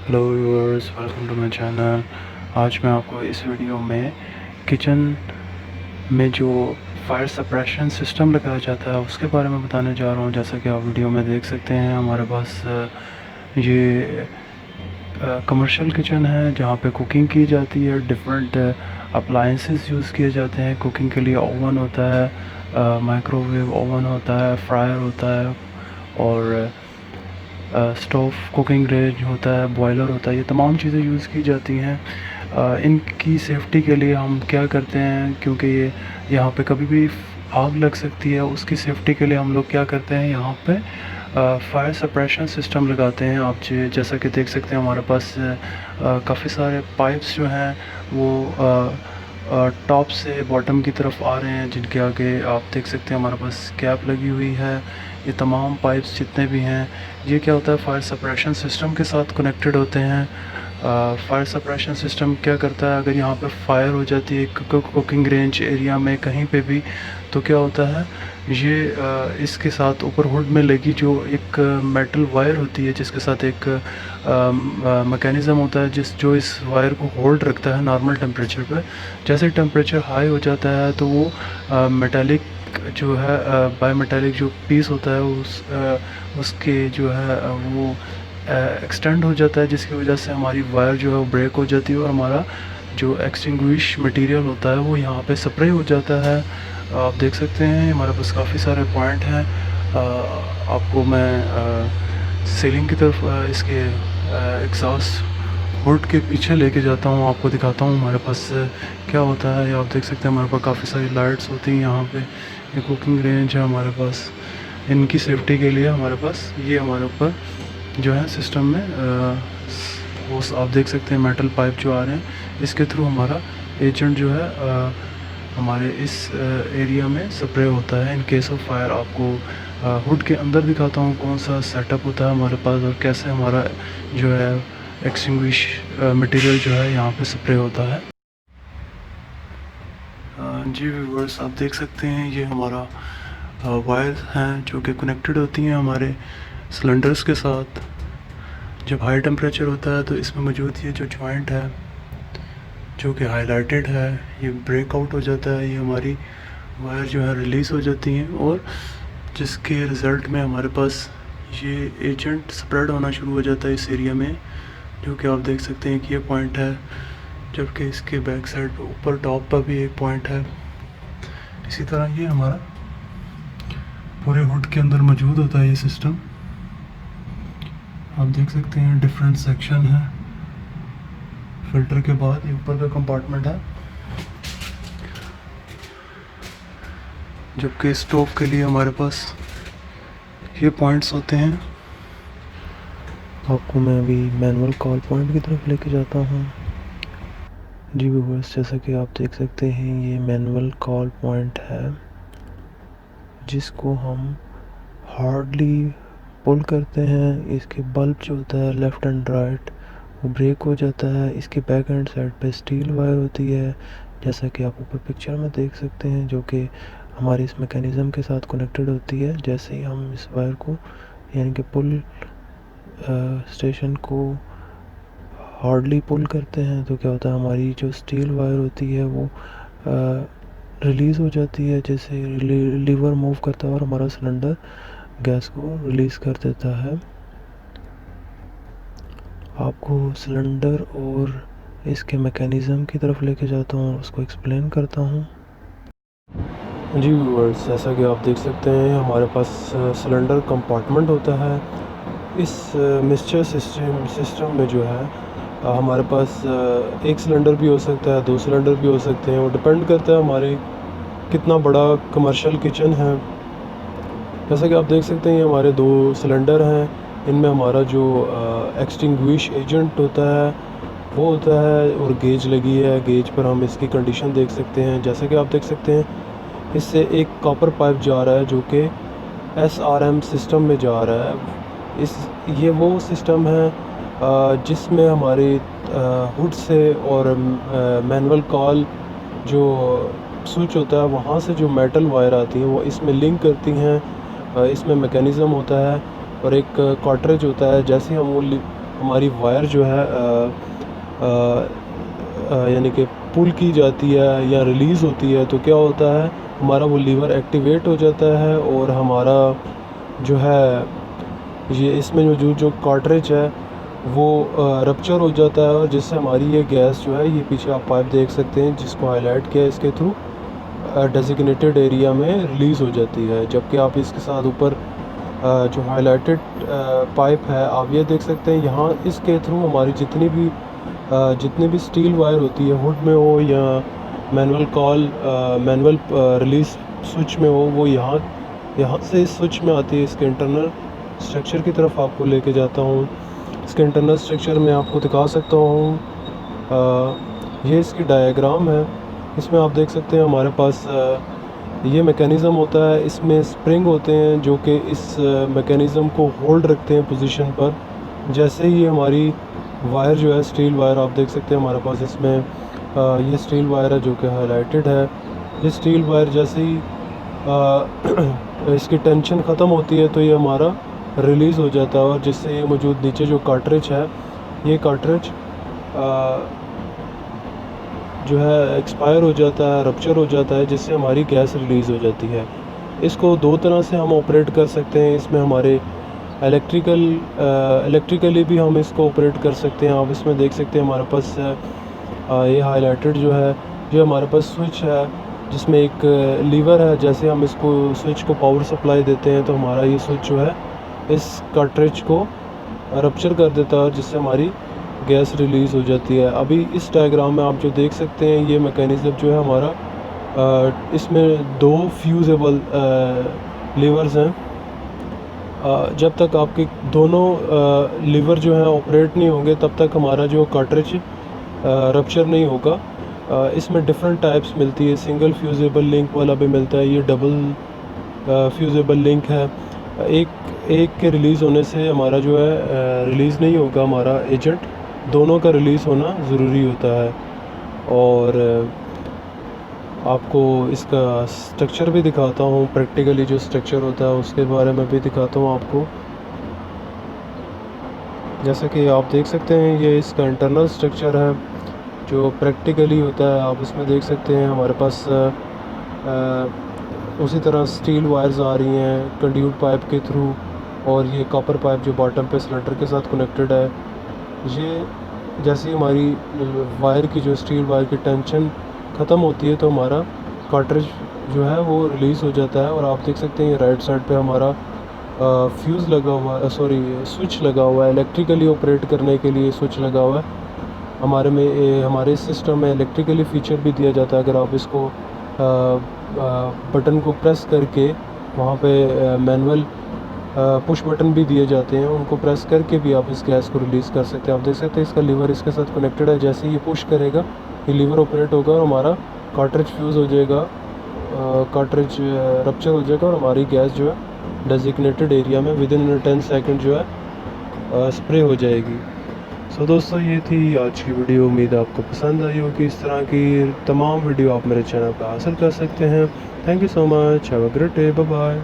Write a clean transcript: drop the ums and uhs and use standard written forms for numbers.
Hello viewers, welcome to my channel. आज मैं आपको इस वीडियो में किचन में जो फायर सप्रेशन सिस्टम लगाया जाता है उसके बारे में बताने जा रहा हूँ। जैसा कि आप वीडियो में देख सकते हैं, हमारे पास ये कमर्शियल किचन है जहाँ पे कुकिंग की जाती है। डिफरेंट अप्लाइंसेस यूज़ किए जाते हैं कुकिंग के लिए। ओवन होता है, माइक्रोवेव ओवन होता है, फ्रायर होता है और स्टोव, कुकिंग रेंज होता है, बॉयलर होता है। ये तमाम चीज़ें यूज़ की जाती हैं। इनकी सेफ्टी के लिए हम क्या करते हैं, क्योंकि ये यहाँ पे कभी भी आग लग सकती है, उसकी सेफ्टी के लिए हम लोग क्या करते हैं, यहाँ पे फायर सप्रेशन सिस्टम लगाते हैं। आप जैसा कि देख सकते हैं, हमारे पास काफ़ी सारे पाइप्स जो हैं वो टॉप से बॉटम की तरफ आ रहे हैं, जिनके आगे आप देख सकते हैं हमारे पास कैप लगी हुई है। ये तमाम पाइप्स जितने भी हैं, ये क्या होता है, फायर सप्रेशन सिस्टम के साथ कनेक्टेड होते हैं। फायर सप्रेशन सिस्टम क्या करता है, अगर यहाँ पे फायर हो जाती है कुकिंग रेंज एरिया में कहीं पे भी, तो क्या होता है, ये इसके साथ ऊपर हुड में लगी जो एक मेटल वायर होती है, जिसके साथ एक मैकेनिज़्म होता है जो इस वायर को होल्ड रखता है नॉर्मल टेम्परेचर पर। जैसे टेम्परेचर हाई हो जाता है तो वो मेटालिक जो है, बाई मेटालिक जो पीस होता है उसके जो है वो एक्सटेंड हो जाता है, जिसकी वजह से हमारी वायर जो है वो ब्रेक हो जाती है और हमारा जो एक्सटिंग्विश मटेरियल होता है वो यहाँ पे स्प्रे हो जाता है। आप देख सकते हैं हमारे पास काफ़ी सारे पॉइंट हैं। आपको मैं सीलिंग की तरफ इसके एग्जॉस्ट हुड के पीछे लेके जाता हूँ, आपको दिखाता हूँ हमारे पास क्या होता है। आप देख सकते हैं हमारे पास काफ़ी सारी लाइट्स होती हैं यहाँ पे। ये कुकिंग रेंज है हमारे पास। इनकी सेफ्टी के लिए हमारे पास ये हमारे ऊपर जो है सिस्टम में वो आप देख सकते हैं मेटल पाइप जो आ रहे हैं, इसके थ्रू हमारा एजेंट जो है हमारे इस एरिया में स्प्रे होता है इन केस ऑफ फायर। आपको हुड के अंदर दिखाता हूँ कौन सा सेटअप होता है हमारे पास और कैसे हमारा जो है एक्सटिंग्विश मटेरियल जो है यहाँ पे स्प्रे होता है। जी व्यूअर्स, आप देख सकते हैं ये हमारा वायर हैं जो कि कनेक्टेड होती हैं हमारे सिलेंडर्स के साथ। जब हाई टेम्परेचर होता है तो इसमें मौजूद ये जो जॉइंट है जो कि हाईलाइटेड है, ये ब्रेकआउट हो जाता है, ये हमारी वायर जो है रिलीज़ हो जाती हैं और जिसके रिज़ल्ट में हमारे पास ये एजेंट स्प्रेड होना शुरू हो जाता है इस एरिया में, जो कि आप देख सकते हैं कि ये पॉइंट है, जबकि इसके बैक साइड पर ऊपर टॉप पर भी एक पॉइंट है। इसी तरह ये हमारा पूरे हुड के अंदर मौजूद होता है ये सिस्टम। आप देख सकते हैं डिफरेंट सेक्शन है। फिल्टर के बाद ये ऊपर का कंपार्टमेंट है, जबकि स्टोव के लिए हमारे पास ये पॉइंट्स होते हैं। आपको मैं अभी मैनुअल कॉल पॉइंट की तरफ लेके जाता हूँ। जी व्यूअर्स, जैसा कि आप देख सकते हैं ये मैनुअल कॉल पॉइंट है, जिसको हम हार्डली पुल करते हैं। इसके बल्ब जो होता है लेफ़्ट एंड राइट वो ब्रेक हो जाता है। इसके बैक एंड साइड पे स्टील वायर होती है, जैसा कि आप ऊपर पिक्चर में देख सकते हैं, जो कि हमारी इस मैकेनिज़्म के साथ कनेक्टेड होती है। जैसे ही हम इस वायर को यानी कि पुल स्टेशन को हार्डली पुल करते हैं तो क्या होता है, हमारी जो स्टील वायर होती है वो रिलीज़ हो जाती है। जैसे लीवर मूव करता है और हमारा सिलेंडर गैस को रिलीज़ कर देता है। आपको सिलेंडर और इसके मैकेनिज़्म की तरफ लेके जाता हूँ और उसको एक्सप्लेन करता हूँ। जी व्यूअर्स, जैसा कि आप देख सकते हैं हमारे पास सिलेंडर कंपार्टमेंट होता है। इस मिक्सचर सिस्टम में जो है हमारे पास एक सिलेंडर भी हो सकता है, 2 सिलेंडर भी हो सकते हैं। वो डिपेंड करता है हमारे कितना बड़ा कमर्शियल किचन है। जैसा कि आप देख सकते हैं ये हमारे 2 सिलेंडर हैं। इनमें हमारा जो एक्सटिंग्विश एजेंट होता है वो होता है और गेज लगी है। गेज पर हम इसकी कंडीशन देख सकते हैं। जैसा कि आप देख सकते हैं इससे एक कॉपर पाइप जा रहा है जो कि SRM सिस्टम में जा रहा है। ये वो सिस्टम है जिसमें हमारे हुड से और मैनुअल कॉल जो स्विच होता है वहाँ से जो मेटल वायर आती हैं वो इसमें लिंक करती हैं। इसमें मैकेनिज़्म होता है और एक कार्ट्रिज होता है। जैसे ही हम हमारी वायर जो है यानी कि पुल की जाती है या रिलीज़ होती है, तो क्या होता है हमारा वो लीवर एक्टिवेट हो जाता है और हमारा जो है ये इसमें जो कार्ट्रिज है वो रप्चर हो जाता है, और जिससे हमारी ये गैस जो है, ये पीछे आप पाइप देख सकते हैं जिसको हाईलाइट किया है, इसके थ्रू डेजिग्नेटेड एरिया में रिलीज़ हो जाती है। जबकि आप इसके साथ ऊपर जो हाईलाइटेड पाइप है आप ये देख सकते हैं, यहाँ इसके थ्रू हमारी जितनी भी स्टील वायर होती है, हुड में हो या मैनुअल रिलीज़ स्विच में हो, वो यहाँ से इस स्विच में आती है। इसके इंटरनल स्ट्रक्चर की तरफ आपको लेके जाता हूँ। इसके इंटरनल स्ट्रक्चर में आपको दिखा सकता हूँ, ये इसकी डायग्राम है। इसमें आप देख सकते हैं हमारे पास ये मैकेनिज़्म होता है, इसमें स्प्रिंग होते हैं जो कि इस मैकेनिज़्म को होल्ड रखते हैं पोजीशन पर। जैसे ही हमारी वायर जो है, स्टील वायर आप देख सकते हैं हमारे पास इसमें ये स्टील वायर है जो कि हाईलाइटेड है। ये स्टील वायर जैसे ही इसकी टेंशन ख़त्म होती है तो ये हमारा रिलीज़ हो जाता है, और जिससे ये मौजूद नीचे जो कार्ट्रिज है, ये कार्ट्रिज जो है एक्सपायर हो जाता है, रप्चर हो जाता है, जिससे हमारी गैस रिलीज़ हो जाती है। इसको दो तरह से हम ऑपरेट कर सकते हैं। इसमें हमारे इलेक्ट्रिकली भी हम इसको ऑपरेट कर सकते हैं। आप इसमें देख सकते हैं हमारे पास ये हाईलाइटेड जो है, जो हमारे पास स्विच है जिसमें एक लीवर है। जैसे हम इसको स्विच को पावर सप्लाई देते हैं तो हमारा ये स्विच जो है इस कार्ट्रिज को रप्चर कर देता है, जिससे हमारी गैस रिलीज़ हो जाती है। अभी इस डायग्राम में आप जो देख सकते हैं, ये मैकेनिज़्म जो है हमारा इसमें दो फ्यूज़ेबल लीवर्स हैं। जब तक आपके दोनों लीवर जो हैं ऑपरेट नहीं होंगे तब तक हमारा जो कार्ट्रिज रप्चर नहीं होगा। इसमें डिफरेंट टाइप्स मिलती है, सिंगल फ्यूज़ेबल लिंक वाला भी मिलता है, ये डबल फ्यूज़ेबल लिंक है। एक के रिलीज़ होने से हमारा जो है रिलीज़ नहीं होगा हमारा एजेंट, दोनों का रिलीज़ होना ज़रूरी होता है। और आपको इसका स्ट्रक्चर भी दिखाता हूँ, प्रैक्टिकली जो स्ट्रक्चर होता है उसके बारे में भी दिखाता हूँ आपको। जैसा कि आप देख सकते हैं ये इसका इंटरनल स्ट्रक्चर है जो प्रैक्टिकली होता है। आप इसमें देख सकते हैं हमारे पास उसी तरह स्टील वायर्स आ रही हैं कंड्यूट पाइप के थ्रू, और ये कॉपर पाइप जो बॉटम पे सिलेंडर के साथ कनेक्टेड है। ये जैसे ही हमारी वायर की जो स्टील वायर की टेंशन ख़त्म होती है तो हमारा कार्ट्रिज जो है वो रिलीज़ हो जाता है। और आप देख सकते हैं ये राइट साइड पे हमारा फ्यूज़ लगा हुआ है, स्विच लगा हुआ है, इलेक्ट्रिकली ऑपरेट करने के लिए स्विच लगा हुआ है। हमारे सिस्टम में इलेक्ट्रिकली फ़ीचर भी दिया जाता है। अगर आप इसको बटन को प्रेस करके, वहाँ पे मैनुअल पुश बटन भी दिए जाते हैं, उनको प्रेस करके भी आप इस गैस को रिलीज़ कर सकते हैं। आप देख सकते हैं इसका लीवर इसके साथ कनेक्टेड है। जैसे ही ये पुश करेगा ये लीवर ऑपरेट होगा और हमारा कार्ट्रिज फ्यूज़ हो जाएगा, कार्ट्रिज रप्चर हो जाएगा, और हमारी गैस जो है डेजिग्नेटेड एरिया में विदिन 10 सेकंड जो है स्प्रे हो जाएगी। सो दोस्तों, ये थी आज की वीडियो। उम्मीद आपको पसंद आई होगी। इस तरह की तमाम वीडियो आप मेरे चैनल पर हासिल कर सकते हैं। Thank you so much, have a great day, bye bye.